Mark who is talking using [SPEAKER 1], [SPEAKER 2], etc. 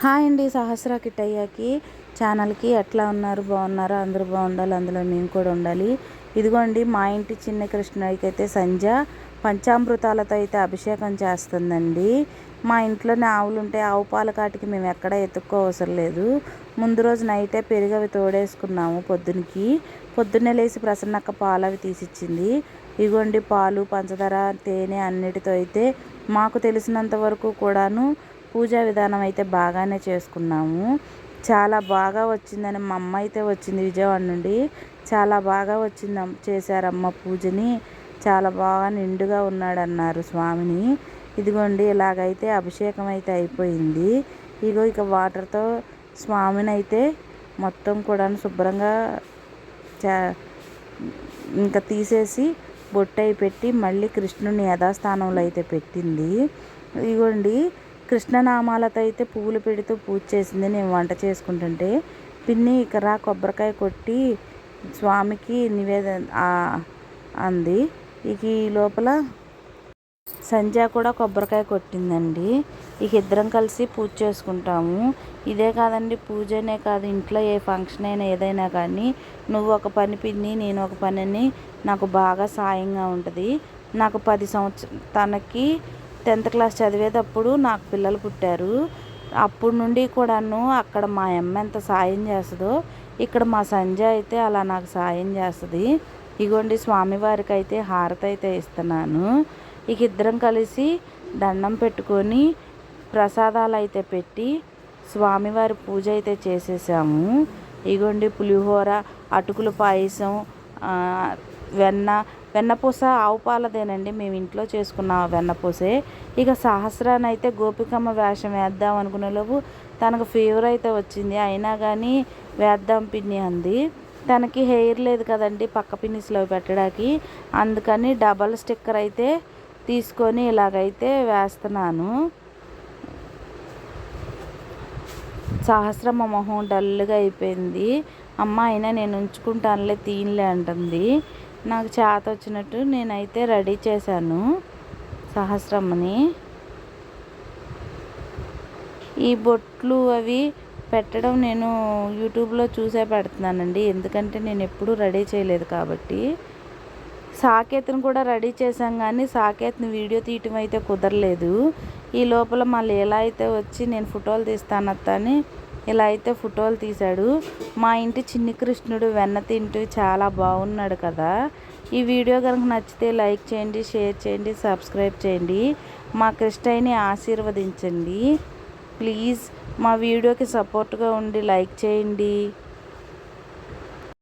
[SPEAKER 1] Hi అండి, సహస్ర కిట్టయ్యకి ఛానల్కి ఎట్లా ఉన్నారు? బాగున్నారా? అందరూ బాగుండాలి, అందులో మేము కూడా ఉండాలి. ఇదిగోండి మా ఇంటి చిన్న కృష్ణయ్యకి అయితే సంధ్య పంచామృతాలతో అయితే అభిషేకం చేస్తుందండి. మా ఇంట్లోనే ఆవులు ఉంటే ఆవు పాల కాటికి మేము ఎక్కడ ఎత్తుక్కోవసరం లేదు. ముందు రోజు నైటే పెరుగు అవి తోడేసుకున్నాము. పొద్దున్నే లేచి ప్రసన్నక్క పాలు అవి తీసిచ్చింది. ఇగోండి పాలు, పంచదార, తేనె అన్నిటితో అయితే మాకు తెలిసినంత వరకు కూడాను పూజా విధానం అయితే బాగానే చేసుకున్నాము. చాలా బాగా వచ్చిందని మా అమ్మ అయితే వచ్చింది విజయవాడ నుండి. చాలా బాగా చేశారమ్మ పూజని, చాలా బాగా నిండుగా ఉన్నాడన్నారు స్వామిని. ఇదిగోండి ఇలాగైతే అభిషేకం అయితే అయిపోయింది. ఇక వాటర్తో స్వామిని అయితే మొత్తం కూడా శుభ్రంగా ఇంకా తీసేసి బొట్టై పెట్టి మళ్ళీ కృష్ణుని యథాస్థానంలో అయితే పెట్టింది. ఇదిగోండి కృష్ణనామాలతో అయితే పువ్వులు పెడుతూ పూజ చేసింది. నేను వంట చేసుకుంటుంటే పిన్ని ఇకరా కొబ్బరికాయ కొట్టి స్వామికి నివేదన అంది. ఈ లోపల సంధ్య కూడా కొబ్బరికాయ కొట్టిందండి. ఇద్దరం కలిసి పూజ చేసుకుంటాము. ఇదే కాదండి, పూజనే కాదు, ఇంట్లో ఏ ఫంక్షన్ అయినా ఏదైనా కానీ నువ్వు ఒక పని పిన్ని, నేను ఒక పనిని నాకు బాగా సాయంగా ఉంటుంది. నాకు 10 సంవత్సరం తనకి 10th క్లాస్ చదివేటప్పుడు నాకు పిల్లలు పుట్టారు. అప్పుడు నుండి కూడాను అక్కడ మా అమ్మ ఎంత సాయం చేస్తుందో ఇక్కడ మా సంధ్య అయితే అలా నాకు సాయం చేస్తుంది. ఇగోండి స్వామివారికి అయితే హారతి అయితే ఇస్తున్నాను. ఇద్దరం కలిసి దండం పెట్టుకొని ప్రసాదాలు అయితే పెట్టి స్వామివారి పూజ అయితే చేసేసాము. ఇగోండి పులిహోర, అటుకుల పాయసం, వెన్నపూస ఆవు పాలదేనండి, మేము ఇంట్లో చేసుకున్న వెన్నపూసే. సహస్రాన్ని అయితే గోపికమ్మ వేషం వేద్దాం అనుకునేలోపు తనకు ఫీవర్ అయితే వచ్చింది. అయినా కానీ వేద్దాం పిన్ని అంది. తనకి హెయిర్ లేదు కదండి పక్క పిన్నిస్లో పెట్టడానికి, అందుకని డబల్ స్టిక్కర్ అయితే తీసుకొని ఇలాగైతే వేస్తున్నాను. సహస్రమ్మ మొహం డల్గా అయిపోయింది. అమ్మ అయినా నేను ఉంచుకుంటానులే తీన్లే అంటుంది. నాకు చేత వచ్చినట్టు నేనైతే రెడీ చేశాను సహస్రమ్మని. ఈ బొట్లు అవి పెట్టడం నేను యూట్యూబ్లో చూసే పెడుతున్నానండి, ఎందుకంటే నేను ఎప్పుడూ రెడీ చేయలేదు కాబట్టి. సాకేత్ని కూడా రెడీ చేశాం కానీ సాకేత్ని వీడియో తీయటం అయితే కుదరలేదు. ఈ లోపల మళ్ళీ ఎలా అయితే వచ్చి నేను ఫోటోలు తీస్తానని ఇలా అయితే ఫోటోలు తీశాడు. మా ఇంటి చిన్ని కృష్ణుడు వెన్న తింటూ చాలా బాగున్నాడు కదా. ఈ వీడియో కనుక నచ్చితే లైక్ చేయండి, షేర్ చేయండి, సబ్స్క్రైబ్ చేయండి. మా కృష్ణయ్యని ఆశీర్వదించండి ప్లీజ్. మా వీడియోకి సపోర్ట్గా ఉండి లైక్ చేయండి.